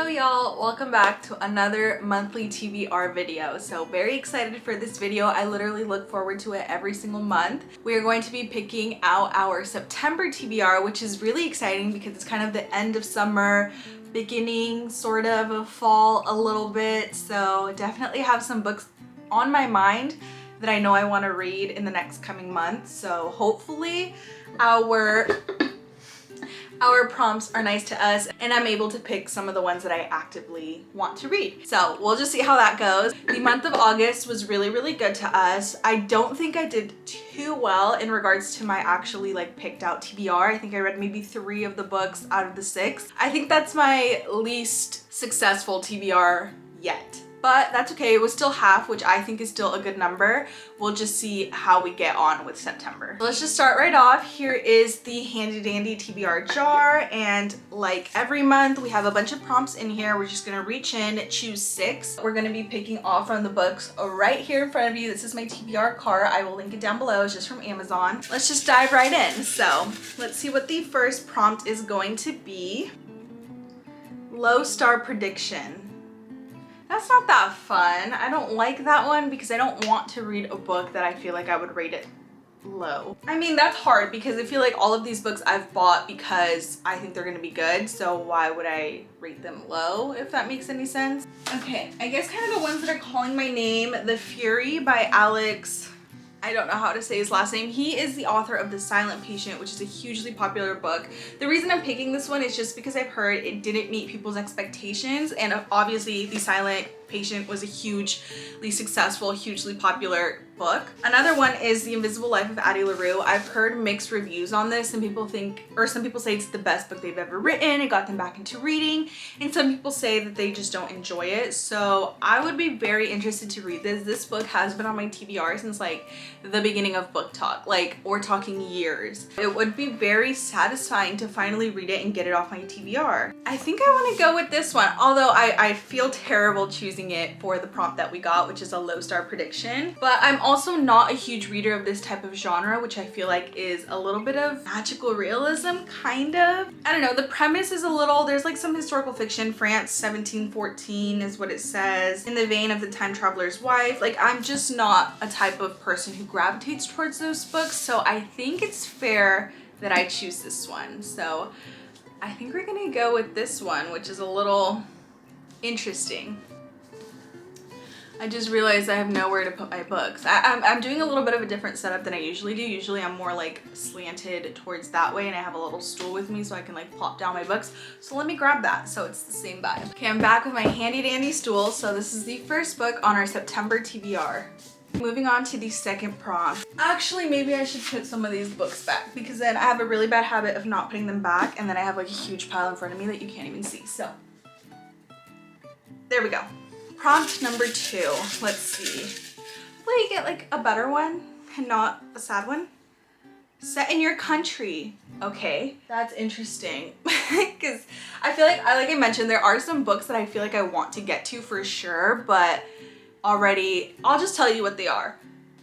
Hello y'all, welcome back to another monthly TBR video. So very excited for this video. I literally look forward to it every single month. We are going to be picking out our September TBR, which is really exciting because it's kind of the end of summer, beginning sort of fall a little bit. So definitely have some books on my mind that I know I want to read in the next coming months. So hopefully our prompts are nice to us and I'm able to pick some of the ones that I actively want to read. So we'll just see how that goes. The month of August was really good to us. I don't think I did too well in regards to my actually picked out TBR. I think I read maybe 3 of the books out of the 6. I think that's my least successful TBR yet. But that's okay, it was still half, which I think is still a good number. We'll just see how we get on with September. So let's just start right off. Here is the handy dandy TBR jar, and like every month we have a bunch of prompts in here. We're just gonna reach in, choose 6. We're gonna be picking off from the books right here in front of you. This is my TBR cart. I will link it down below. It's just from Amazon. Let's just dive right in. So let's see what the first prompt is going to be. Low star prediction. That's not that fun. I don't like that one because I don't want to read a book that I feel like I would rate it low. I mean, that's hard because I feel like all of these books I've bought because I think they're gonna be good, so why would I rate them low, if that makes any sense? Okay, I guess kind of the ones that are calling my name. The Fury by Alex, I don't know how to say his last name. He is the author of The Silent Patient, which is a hugely popular book. The reason I'm picking this one is just because I've heard it didn't meet people's expectations, and obviously The Silent Patient was a hugely successful, hugely popular book. Another one is The Invisible Life of Addie LaRue. I've heard mixed reviews on this. Some people say it's the best book they've ever written. It got them back into reading, and some people say that they just don't enjoy it. So I would be very interested to read this. This book has been on my TBR since the beginning of book talk. We're talking years. It would be very satisfying to finally read it and get it off my TBR. I think I want to go with this one, although I feel terrible choosing it for the prompt that we got, which is a low star prediction. But I'm also not a huge reader of this type of genre, which I feel like is a little bit of magical realism, kind of. I don't know, the premise is there's some historical fiction. France 1714 is what it says, in the vein of The Time Traveler's Wife. I'm just not a type of person who gravitates towards those books, so I think it's fair that I choose this one. So I think we're gonna go with this one, which is a little interesting. I just realized I have nowhere to put my books. I'm doing a little bit of a different setup than I usually do. Usually I'm more slanted towards that way, and I have a little stool with me so I can plop down my books. So let me grab that so it's the same vibe. Okay, I'm back with my handy dandy stool. So this is the first book on our September TBR. Moving on to the second prompt. Actually, maybe I should put some of these books back because then I have a really bad habit of not putting them back, and then I have a huge pile in front of me that you can't even see. So there we go. Prompt number 2. Let's see. Hopefully you get a better one and not a sad one. Set in your country. Okay, that's interesting because I feel like I mentioned, there are some books that I feel like I want to get to for sure, but already I'll just tell you what they are.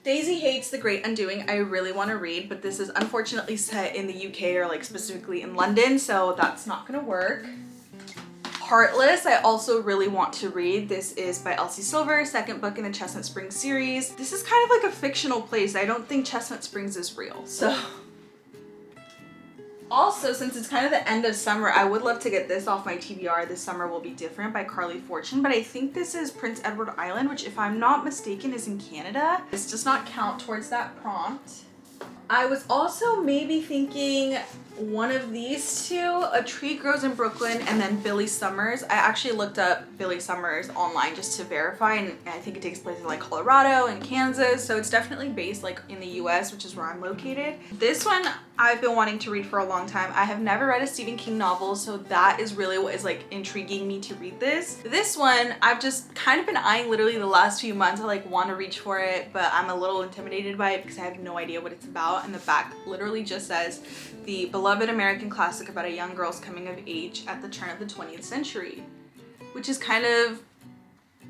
Daisy Hates The Great Undoing, I really want to read, but this is unfortunately set in the UK, or specifically in London, so that's not gonna work. Heartless, I also really want to read. This is by Elsie Silver, second book in the Chestnut Springs series. This is kind of a fictional place. I don't think Chestnut Springs is real, so. Also, since it's kind of the end of summer, I would love to get this off my TBR. This Summer Will Be Different by Carly Fortune, but I think this is Prince Edward Island, which if I'm not mistaken is in Canada. This does not count towards that prompt. I was also maybe thinking one of these two, A Tree Grows in Brooklyn, and then Billy Summers. I actually looked up Billy Summers online just to verify, and I think it takes place in Colorado and Kansas, so it's definitely based in the US, which is where I'm located. This one I've been wanting to read for a long time. I have never read a Stephen King novel, so that is really what is intriguing me to read this. This one I've just kind of been eyeing literally the last few months. I want to reach for it, but I'm a little intimidated by it because I have no idea what it's about, and the back literally just says, the beloved American classic about a young girl's coming of age at the turn of the 20th century, which is kind of,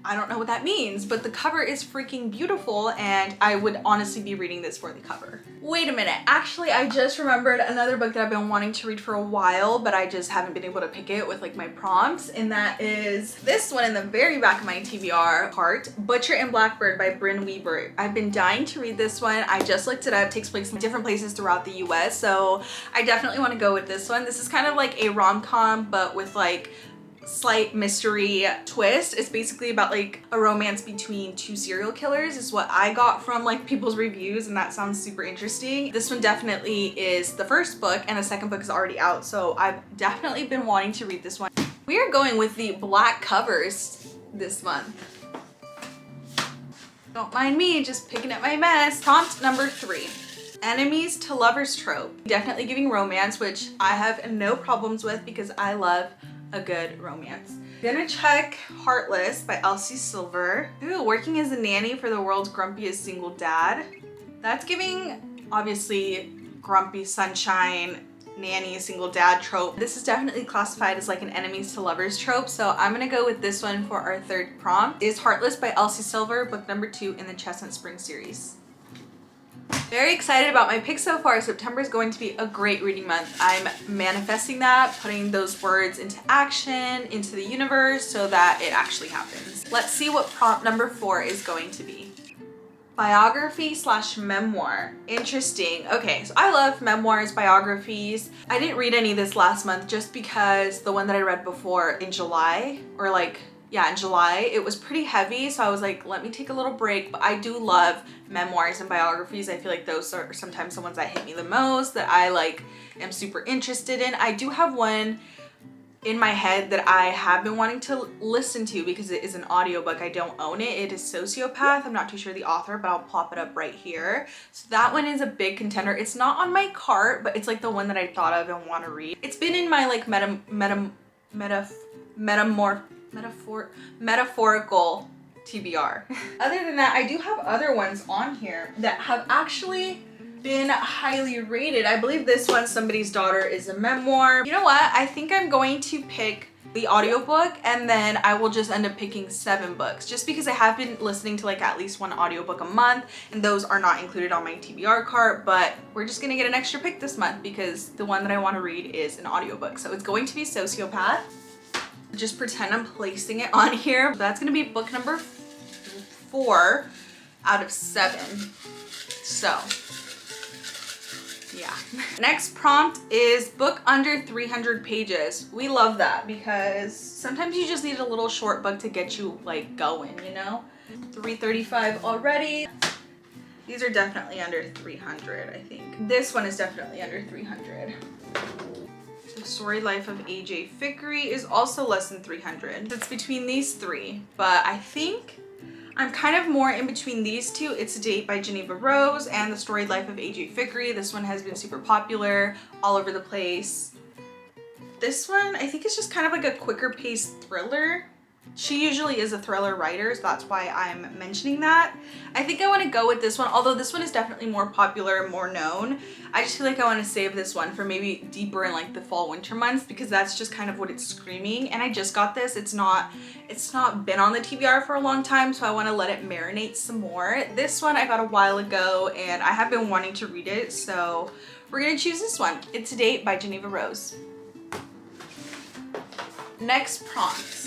I don't know what that means, but the cover is freaking beautiful and I would honestly be reading this for the cover. Wait a minute, actually I just remembered another book that I've been wanting to read for a while, but I just haven't been able to pick it with like my prompts, and that is this one in the very back of my TBR cart, Butcher and Blackbird by Bryn Weaver. I've been dying to read this one. I just looked it up. It takes place in different places throughout the US, so I definitely want to go with this one. This is kind of like a rom-com, but with like slight mystery twist. It's basically about like a romance between two serial killers is what I got from like people's reviews, and that sounds super interesting. This one definitely is the first book and the second book is already out, so I've definitely been wanting to read this one. We are going with the black covers this month. Don't mind me just picking up my mess. Prompt number 3. Enemies to lovers trope. Definitely giving romance, which I have no problems with because I love a good romance. Gonna check Heartless by Elsie Silver. Ooh, working as a nanny for the world's grumpiest single dad. That's giving obviously grumpy sunshine, nanny, single dad trope. This is definitely classified as like an enemies to lovers trope, so I'm gonna go with this one for our third prompt. Is Heartless by Elsie Silver, book number 2 in the Chestnut Spring series. Very excited about my pick so far. September is going to be a great reading month. I'm manifesting that, putting those words into action, into the universe so that it actually happens. Let's see what prompt number 4 is going to be. Biography / memoir. Interesting. Okay, so I love memoirs, biographies. I didn't read any this last month just because the one that I read before in July, or like, yeah, in July, it was pretty heavy, so I was like, let me take a little break. But I do love memoirs and biographies. I feel like those are sometimes the ones that hit me the most, that I like am super interested in. I do have one in my head that I have been wanting to listen to because it is an audiobook. I don't own it. It is Sociopath. I'm not too sure the author, but I'll plop it up right here. So that one is a big contender. It's not on my cart, but it's like the one that I thought of and want to read. It's been in my like metaphorical TBR. Other than that, I do have other ones on here that have actually been highly rated. I believe this one, Somebody's Daughter, is a memoir. You know what? I think I'm going to pick the audiobook and then I will just end up picking 7 books just because I have been listening to like at least one audiobook a month, and those are not included on my TBR cart, but we're just gonna get an extra pick this month because the one that I want to read is an audiobook. So it's going to be Sociopath. Just pretend I'm placing it on here. That's gonna be book number 4 out of 7. So yeah. Next prompt is book under 300 pages. We love that because sometimes you just need a little short book to get you like going, you know? 335 already. These are definitely under 300, I think. This one is definitely under 300. The Story Life of AJ Fickery is also less than 300. It's between these 3, but I think I'm kind of more in between these 2. It's a Date by Geneva Rose and The Storied Life of AJ Fickery. This one has been super popular all over the place. This one, I think, is just kind of like a quicker paced thriller. She usually is a thriller writer, so that's why I'm mentioning that. I think I want to go with this one, although this one is definitely more popular and more known. I just feel like I want to save this one for maybe deeper in like the fall winter months because that's just kind of what it's screaming. And I just got this. It's not been on the TBR for a long time, so I want to let it marinate some more. This one I got a while ago and I have been wanting to read it, so we're gonna choose this one. It's a Date by Geneva Rose. Next prompt.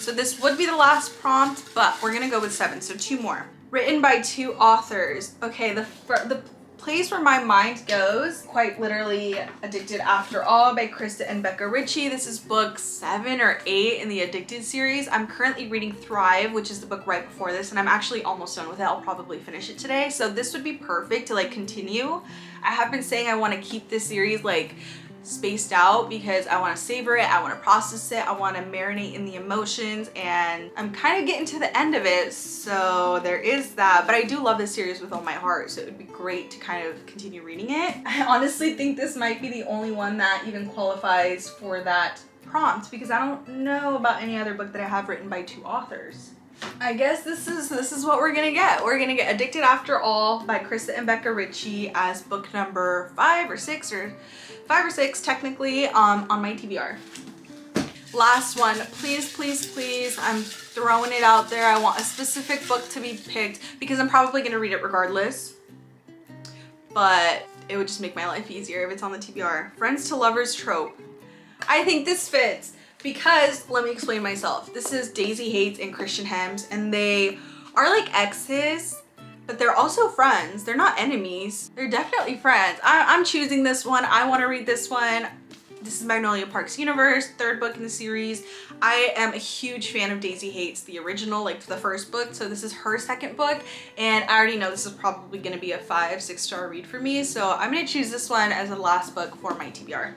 So this would be the last prompt, but we're gonna go with 7, so 2 more. Written by 2 authors. Okay, the place where my mind goes, quite literally, Addicted After All by Krista and Becca Ritchie. This is book 7 or 8 in the Addicted series. I'm currently reading Thrive, which is the book right before this, and I'm actually almost done with it. I'll probably finish it today, so this would be perfect to like continue. I have been saying I want to keep this series like spaced out because I want to savor it, I want to process it, I want to marinate in the emotions, and I'm kind of getting to the end of it, so there is that. But I do love this series with all my heart, so it would be great to kind of continue reading it. I honestly think this might be the only one that even qualifies for that prompt because I don't know about any other book that I have written by 2 authors. I guess this is what we're gonna get. We're gonna get Addicted After All by Krista and Becca Ritchie as book number 5 or 6 technically on my TBR. Last one, please, please, please. I'm throwing it out there. I want a specific book to be picked because I'm probably gonna read it regardless. But it would just make my life easier if it's on the TBR. Friends to Lovers trope. I think this fits because, let me explain myself. This is Daisy Hates and Christian Hems, and they are like exes, but they're also friends. They're not enemies. They're definitely friends. I'm choosing this one. I want to read this one. This is Magnolia Park's Universe, third book in the series. I am a huge fan of Daisy Hates, the original, like the first book. So this is her second book. And I already know this is probably gonna be a 5-6 star read for me. So I'm gonna choose this one as the last book for my TBR.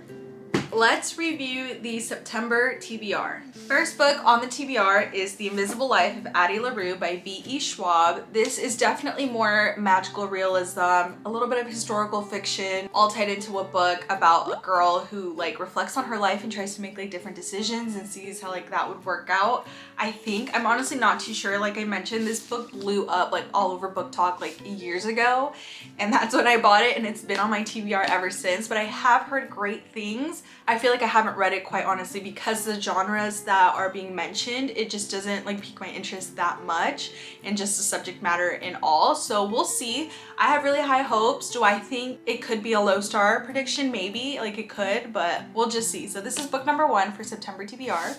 Let's review the September TBR. First book on the TBR is The Invisible Life of Addie LaRue by V.E. Schwab. This is definitely more magical realism, a little bit of historical fiction, all tied into a book about a girl who like reflects on her life and tries to make like different decisions and sees how like that would work out. I think, I'm honestly not too sure. Like I mentioned, this book blew up like all over Book Talk like years ago, and that's when I bought it, and it's been on my TBR ever since, but I have heard great things. I feel like I haven't read it, quite honestly, because the genres that are being mentioned, it just doesn't like pique my interest that much, and just the subject matter in all. So we'll see. I have really high hopes. Do I think it could be a low star prediction? Maybe, like it could, but we'll just see. So this is book number 1 for September TBR.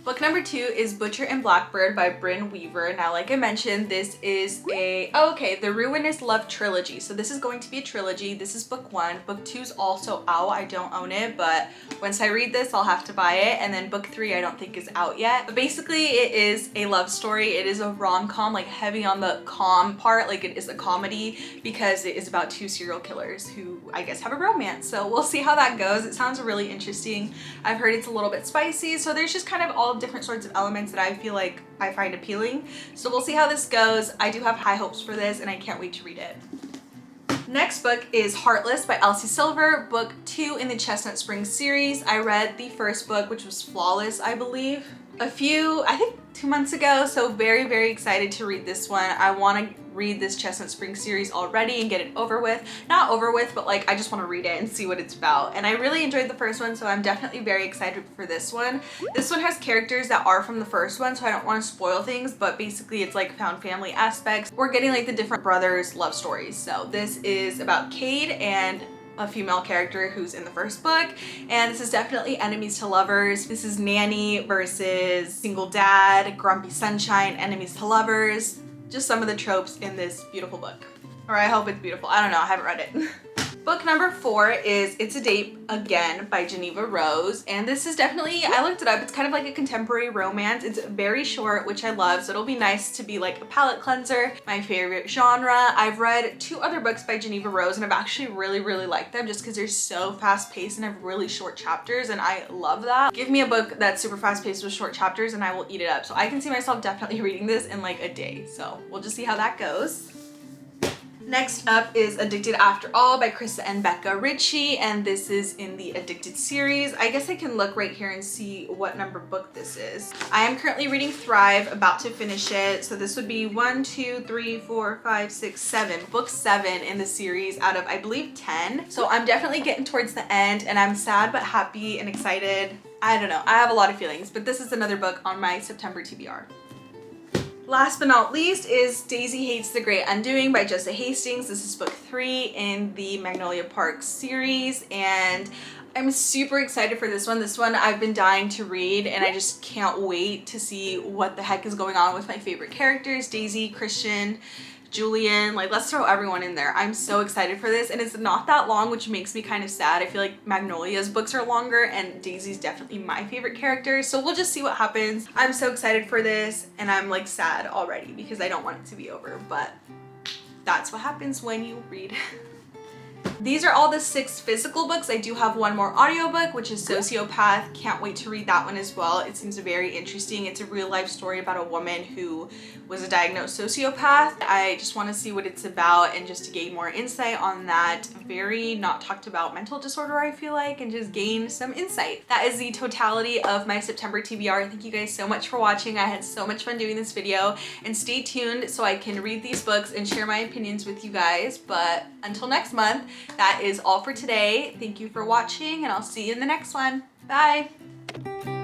Book number 2 is Butcher and Blackbird by Brynne Weaver. Now, like I mentioned, this is the Ruinous Love trilogy. So this is going to be a trilogy. This is book 1. Book 2 is also out. I don't own it, but once I read this, I'll have to buy it. And then book 3, I don't think is out yet. But basically, it is a love story. It is a rom-com, like heavy on the com part. Like it is a comedy because it is about 2 serial killers who I guess have a romance. So we'll see how that goes. It sounds really interesting. I've heard it's a little bit spicy. So there's just kind of all different sorts of elements that I feel like I find appealing. So we'll see how this goes. I do have high hopes for this, and I can't wait to read it. Next book is Heartless by Elsie Silver, book 2 in the Chestnut Springs series. I read the first book, which was Flawless, I believe, I think 2 months ago. So very, very excited to read this one. I want to read this Chestnut Springs series already and get it over with. Not over with, but like I just want to read it and see what it's about. And I really enjoyed the first one, so I'm definitely very excited for this one. This one has characters that are from the first one, so I don't want to spoil things, but basically it's like found family aspects. We're getting like the different brothers' love stories. So this is about Cade and a female character who's in the first book, and this is definitely enemies to lovers. This is nanny versus single dad, grumpy sunshine, enemies to lovers. Just some of the tropes in this beautiful book. Or I hope it's beautiful. I don't know, I haven't read it. Book number 4 is It's a Date Again by Geneva Rose. And this is definitely, I looked it up, it's kind of like a contemporary romance. It's very short, which I love, so it'll be nice to be like a palate cleanser. My favorite genre. I've read 2 other books by Geneva Rose, and I've actually really, really liked them just because they're so fast paced and have really short chapters, and I love that. Give me a book that's super fast paced with short chapters and I will eat it up. So I can see myself definitely reading this in like a day. So we'll just see how that goes. Next up is Addicted After All by Krista and Becca Ritchie, and this is in the Addicted series. I guess I can look right here and see what number book this is. I am currently reading Thrive, about to finish it. So this would be 1, 2, 3, 4, 5, 6, 7. Book 7 in the series out of, I believe, 10. So I'm definitely getting towards the end, and I'm sad but happy and excited. I don't know. I have a lot of feelings, but this is another book on my September TBR. Last but not least is Daisy Hates the Great Undoing by Jessa Hastings. This is book 3 in the Magnolia Park series, and I'm super excited for this one. This one I've been dying to read, and I just can't wait to see what the heck is going on with my favorite characters, Daisy, Christian, Julian. Like, let's throw everyone in there. I'm so excited for this, and it's not that long, which makes me kind of sad. I feel like Magnolia's books are longer, and Daisy's definitely my favorite character, so we'll just see what happens. I'm so excited for this, and I'm like sad already because I don't want it to be over, but that's what happens when you read. These are all the 6 physical books. I do have one more audiobook, which is Sociopath. Can't wait to read that one as well. It seems very interesting. It's a real life story about a woman who was a diagnosed sociopath. I just want to see what it's about and just to gain more insight on that very not talked about mental disorder, I feel like, and just gain some insight. That is the totality of my September TBR. Thank you guys so much for watching. I had so much fun doing this video, and stay tuned so I can read these books and share my opinions with you guys. But until next month, that is all for today. Thank you for watching, and I'll see you in the next one. Bye! bye.